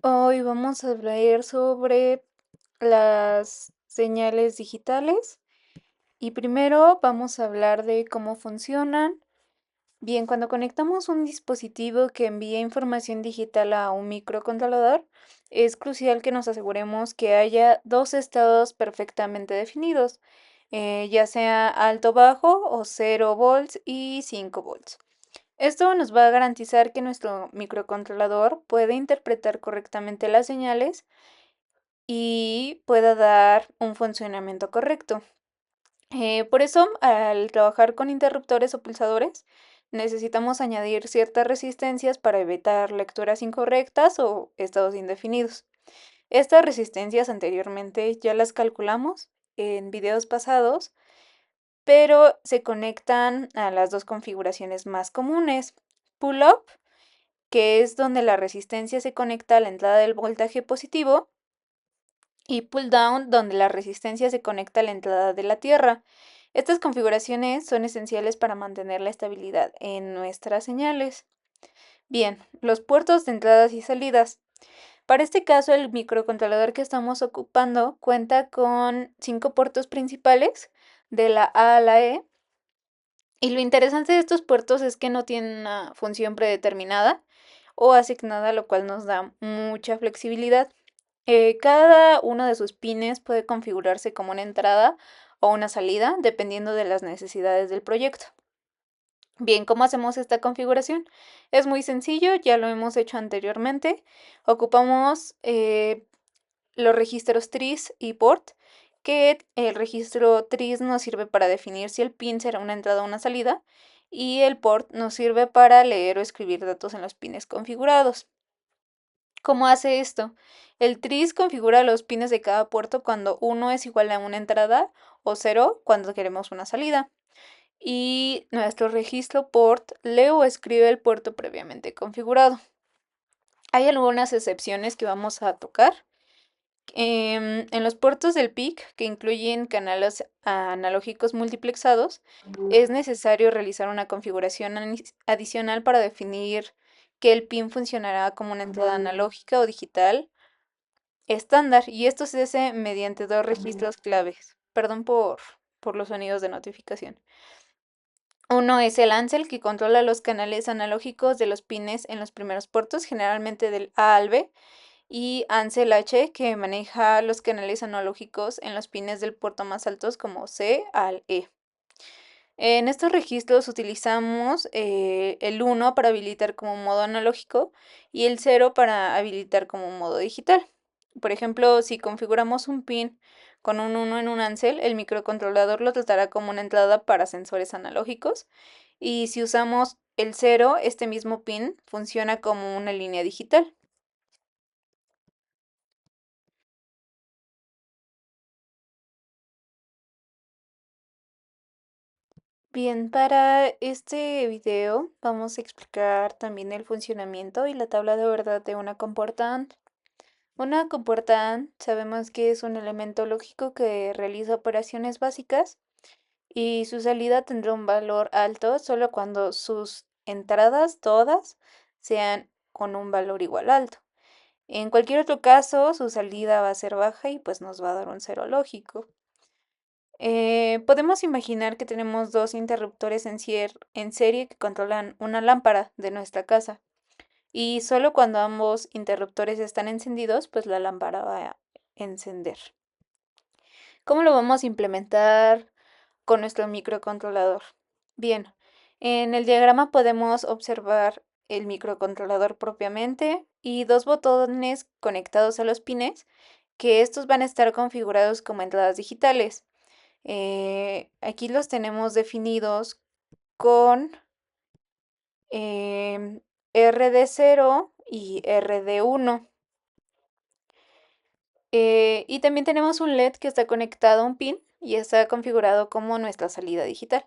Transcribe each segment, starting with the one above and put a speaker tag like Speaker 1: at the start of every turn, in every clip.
Speaker 1: Hoy vamos a hablar sobre las señales digitales y primero vamos a hablar de cómo funcionan. Bien, cuando conectamos un dispositivo que envía información digital a un microcontrolador, es crucial que nos aseguremos que haya dos estados perfectamente definidos, ya sea alto bajo o 0 volts y 5 volts. Esto nos va a garantizar que nuestro microcontrolador puede interpretar correctamente las señales y pueda dar un funcionamiento correcto. Por eso, al trabajar con interruptores o pulsadores, necesitamos añadir ciertas resistencias para evitar lecturas incorrectas o estados indefinidos. Estas resistencias anteriormente ya las calculamos en videos pasados, pero se conectan a las dos configuraciones más comunes. Pull-up, que es donde la resistencia se conecta a la entrada del voltaje positivo, y pull down, donde la resistencia se conecta a la entrada de la tierra. Estas configuraciones son esenciales para mantener la estabilidad en nuestras señales. Bien, los puertos de entradas y salidas. Para este caso, el microcontrolador que estamos ocupando cuenta con 5 puertos principales, de la A a la E, y lo interesante de estos puertos es que no tienen una función predeterminada o asignada, lo cual nos da mucha flexibilidad. Cada uno de sus pines puede configurarse como una entrada o una salida, dependiendo de las necesidades del proyecto. Bien, ¿cómo hacemos esta configuración? Es muy sencillo, ya lo hemos hecho anteriormente. Ocupamos los registros TRIS y PORT, que el registro TRIS nos sirve para definir si el pin será una entrada o una salida, y el PORT nos sirve para leer o escribir datos en los pines configurados. ¿Cómo hace esto? El TRIS configura los pines de cada puerto cuando uno es igual a una entrada o 0 cuando queremos una salida. Y nuestro registro port lee o escribe el puerto previamente configurado. Hay algunas excepciones que vamos a tocar. En los puertos del PIC, que incluyen canales analógicos multiplexados, es necesario realizar una configuración adicional para definir que el pin funcionará como una entrada analógica o digital estándar, y esto se hace mediante dos registros claves. Perdón por los sonidos de notificación. Uno es el ANSEL, que controla los canales analógicos de los pines en los primeros puertos, generalmente del A al B, y ANSEL H, que maneja los canales analógicos en los pines del puerto más altos como C al E. En estos registros utilizamos el 1 para habilitar como modo analógico y el 0 para habilitar como modo digital. Por ejemplo, si configuramos un pin con un 1 en un ANSEL, el microcontrolador lo tratará como una entrada para sensores analógicos, y si usamos el 0, este mismo pin funciona como una línea digital. Bien, para este video vamos a explicar también el funcionamiento y la tabla de verdad de una compuerta AND. Una compuerta AND sabemos que es un elemento lógico que realiza operaciones básicas, y su salida tendrá un valor alto solo cuando sus entradas todas sean con un valor igual alto. En cualquier otro caso, su salida va a ser baja y pues nos va a dar un cero lógico. Podemos imaginar que tenemos dos interruptores en serie que controlan una lámpara de nuestra casa, y solo cuando ambos interruptores están encendidos, pues la lámpara va a encender. ¿Cómo lo vamos a implementar con nuestro microcontrolador? Bien, en el diagrama podemos observar el microcontrolador propiamente y dos botones conectados a los pines, que estos van a estar configurados como entradas digitales. Aquí los tenemos definidos con RD0 y RD1. Y también tenemos un LED que está conectado a un pin y está configurado como nuestra salida digital.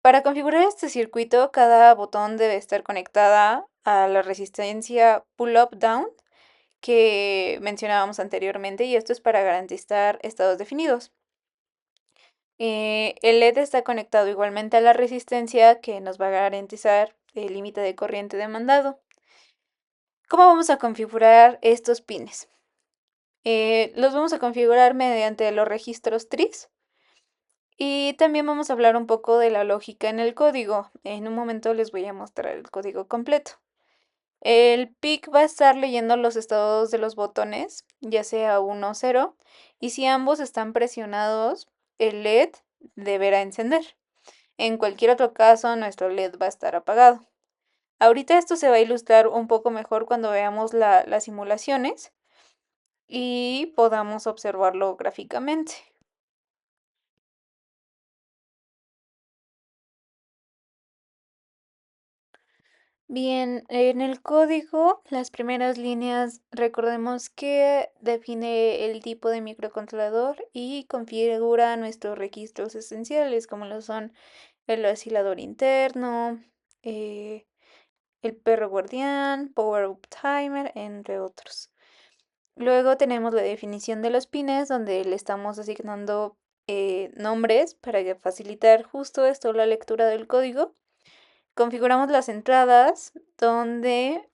Speaker 1: Para configurar este circuito, cada botón debe estar conectada a la resistencia pull-up-down que mencionábamos anteriormente, y esto es para garantizar estados definidos. El LED está conectado igualmente a la resistencia, que nos va a garantizar el límite de corriente demandado. ¿Cómo vamos a configurar estos pines? Los vamos a configurar mediante los registros TRIS y también vamos a hablar un poco de la lógica en el código. En un momento les voy a mostrar el código completo. El PIC va a estar leyendo los estados de los botones, ya sea 1 o 0, y si ambos están presionados, el LED deberá encender. En cualquier otro caso, nuestro LED va a estar apagado. Ahorita esto se va a ilustrar un poco mejor cuando veamos las simulaciones y podamos observarlo gráficamente. Bien, en el código, las primeras líneas, recordemos que define el tipo de microcontrolador y configura nuestros registros esenciales, como lo son el oscilador interno, eh, el perro guardián, power up timer, entre otros. Luego tenemos la definición de los pines, donde le estamos asignando nombres para facilitar justo esto, la lectura del código. Configuramos las entradas, donde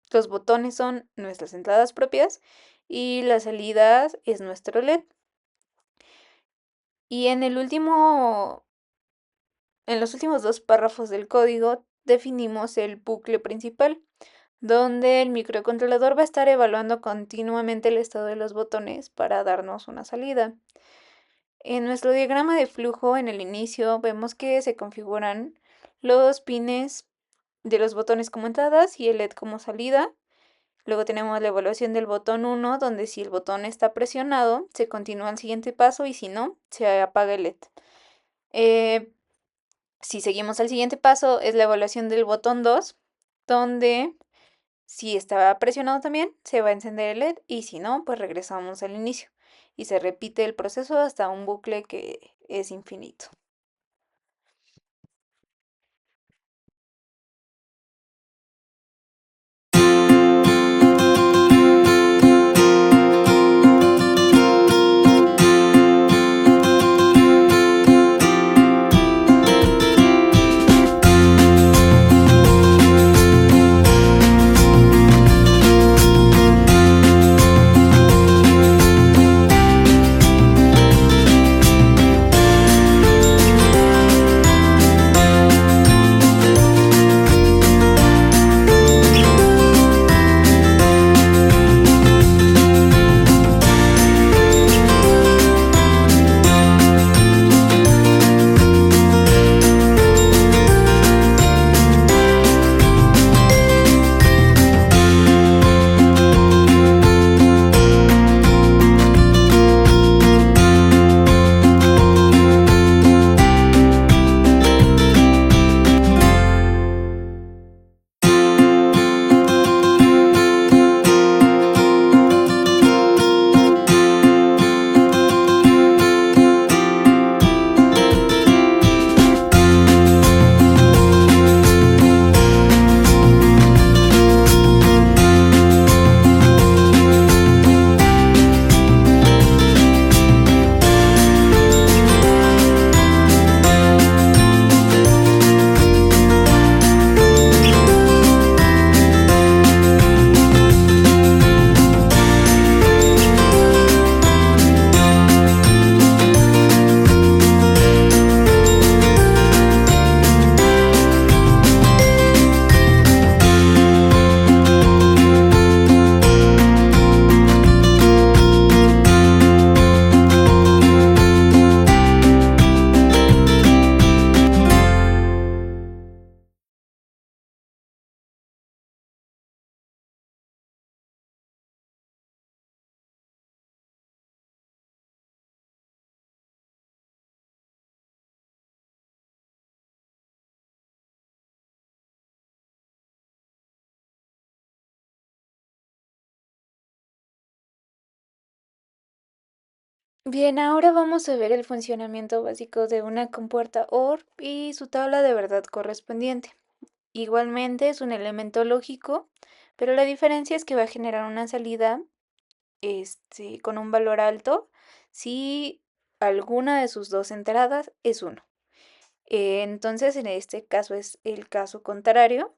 Speaker 1: los botones son nuestras entradas propias y las salidas es nuestro LED. Y en los últimos dos párrafos del código definimos el bucle principal, donde el microcontrolador va a estar evaluando continuamente el estado de los botones para darnos una salida. En nuestro diagrama de flujo, en el inicio, vemos que se configuran los pines de los botones como entradas y el LED como salida. Luego tenemos la evaluación del botón 1, donde si el botón está presionado, se continúa al siguiente paso y si no, se apaga el LED. Si seguimos al siguiente paso, es la evaluación del botón 2, donde si está presionado también, se va a encender el LED y si no, pues regresamos al inicio. Y se repite el proceso hasta un bucle que es infinito. Bien, ahora vamos a ver el funcionamiento básico de una compuerta OR y su tabla de verdad correspondiente. Igualmente es un elemento lógico, pero la diferencia es que va a generar una salida con un valor alto si alguna de sus dos entradas es 1. Entonces, en este caso es el caso contrario,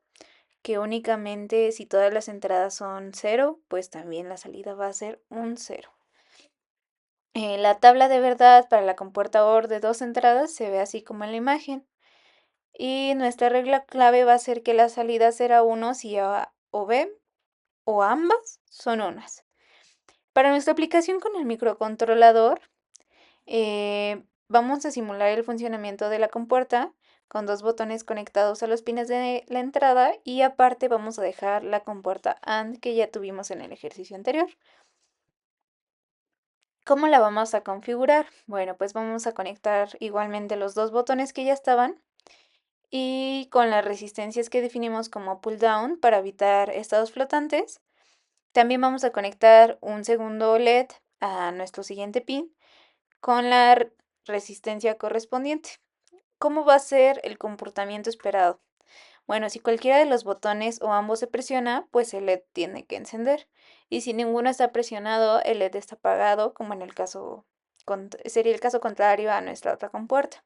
Speaker 1: que únicamente si todas las entradas son cero, pues también la salida va a ser un cero. La tabla de verdad para la compuerta OR de dos entradas se ve así como en la imagen. Y nuestra regla clave va a ser que la salida será 1 si A o B o ambas son unas. Para nuestra aplicación con el microcontrolador, vamos a simular el funcionamiento de la compuerta con dos botones conectados a los pines de la entrada y aparte vamos a dejar la compuerta AND que ya tuvimos en el ejercicio anterior. ¿Cómo la vamos a configurar? Bueno, pues vamos a conectar igualmente los dos botones que ya estaban y con las resistencias que definimos como pull down para evitar estados flotantes. También vamos a conectar un segundo LED a nuestro siguiente pin con la resistencia correspondiente. ¿Cómo va a ser el comportamiento esperado? Bueno, si cualquiera de los botones o ambos se presiona, pues el LED tiene que encender. Y si ninguno está presionado, el LED está apagado, como en el caso, sería el caso contrario a nuestra otra compuerta.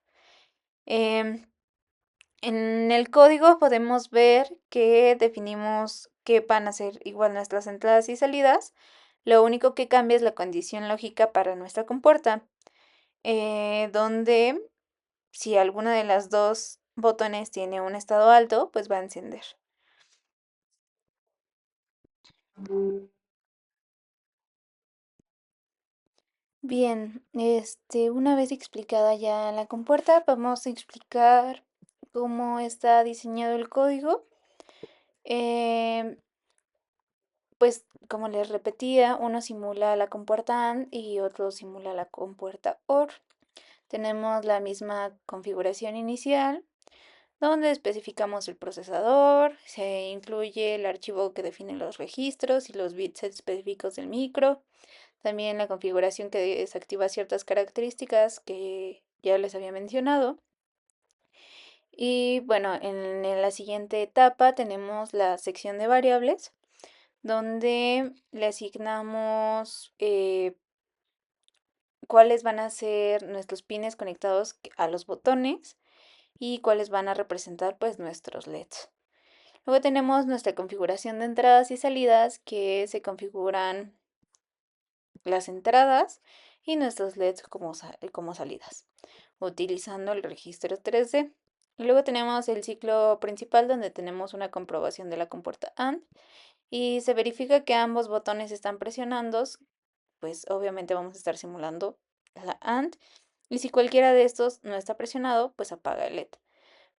Speaker 1: Em, en el código podemos ver que definimos que van a ser igual nuestras entradas y salidas. Lo único que cambia es la condición lógica para nuestra compuerta, donde si alguna de las dos botones tiene un estado alto, pues va a encender. Bien, una vez explicada ya la compuerta, vamos a explicar cómo está diseñado el código. Em, pues como les repetía, uno simula la compuerta AND y otro simula la compuerta OR. Tenemos la misma configuración inicial, donde especificamos el procesador, se incluye el archivo que define los registros y los bits específicos del micro, también la configuración que desactiva ciertas características que ya les había mencionado. Y bueno, en la siguiente etapa tenemos la sección de variables, donde le asignamos cuáles van a ser nuestros pines conectados a los botones y cuáles van a representar pues nuestros LEDs. Luego tenemos nuestra configuración de entradas y salidas que se configuran las entradas y nuestros LEDs como salidas, utilizando el registro 3D. Luego tenemos el ciclo principal donde tenemos una comprobación de la compuerta AND y se verifica que ambos botones están presionados, pues obviamente vamos a estar simulando la AND y si cualquiera de estos no está presionado, pues apaga el LED.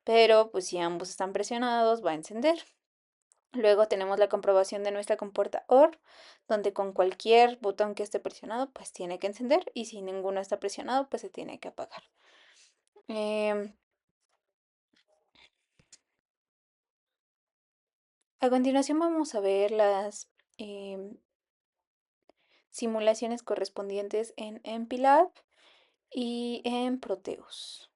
Speaker 1: Pero pues si ambos están presionados va a encender. Luego tenemos la comprobación de nuestra compuerta OR, donde con cualquier botón que esté presionado, pues tiene que encender y si ninguno está presionado, pues se tiene que apagar. Em, a continuación vamos a ver las em, simulaciones correspondientes en MPLAB y en Proteus.